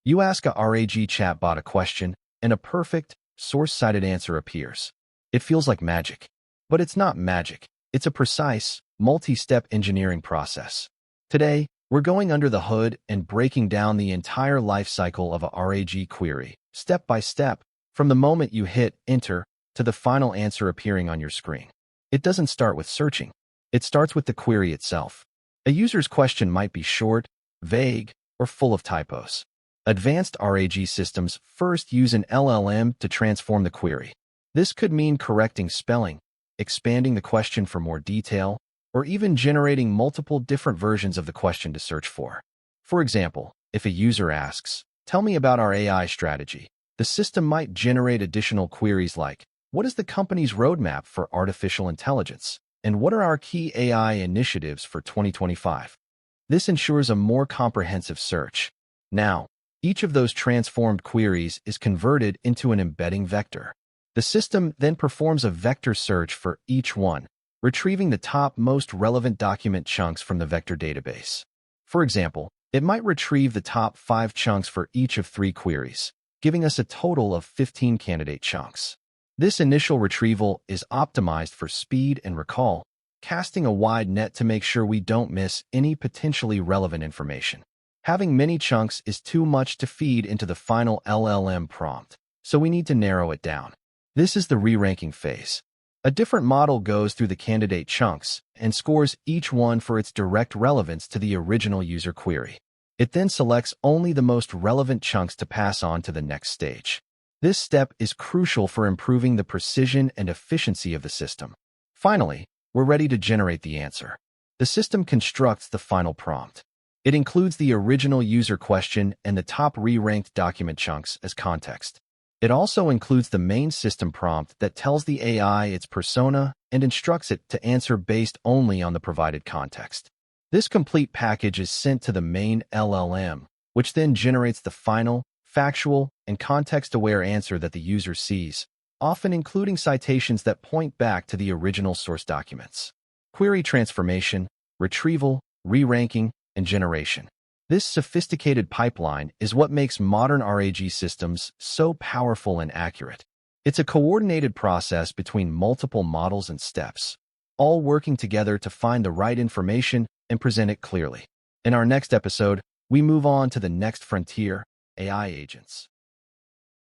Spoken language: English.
You ask a RAG chatbot a question, and a perfect, source-cited answer appears. It feels like magic. But it's not magic. It's a precise, multi-step engineering process. Today, we're going under the hood and breaking down the entire life cycle of a RAG query, step by step, from the moment you hit enter to the final answer appearing on your screen. It doesn't start with searching. It starts with the query itself. A user's question might be short, vague, or full of typos. Advanced RAG systems first use an LLM to transform the query. This could mean correcting spelling, expanding the question for more detail, or even generating multiple different versions of the question to search for. For example, if a user asks, "Tell me about our AI strategy," the system might generate additional queries like, "What is the company's roadmap for artificial intelligence? And what are our key AI initiatives for 2025? This ensures a more comprehensive search. Now, each of those transformed queries is converted into an embedding vector. The system then performs a vector search for each one, retrieving the top most relevant document chunks from the vector database. For example, it might retrieve the top 5 chunks for each of 3 queries, giving us a total of 15 candidate chunks. This initial retrieval is optimized for speed and recall, casting a wide net to make sure we don't miss any potentially relevant information. Having many chunks is too much to feed into the final LLM prompt, so we need to narrow it down. This is the re-ranking phase. A different model goes through the candidate chunks and scores each one for its direct relevance to the original user query. It then selects only the most relevant chunks to pass on to the next stage. This step is crucial for improving the precision and efficiency of the system. Finally, we're ready to generate the answer. The system constructs the final prompt. It includes the original user question and the top re-ranked document chunks as context. It also includes the main system prompt that tells the AI its persona and instructs it to answer based only on the provided context. This complete package is sent to the main LLM, which then generates the final, factual, and context-aware answer that the user sees, often including citations that point back to the original source documents. Query transformation, retrieval, re-ranking, and generation. This sophisticated pipeline is what makes modern RAG systems so powerful and accurate. It's a coordinated process between multiple models and steps, all working together to find the right information and present it clearly. In our next episode, we move on to the next frontier, AI agents.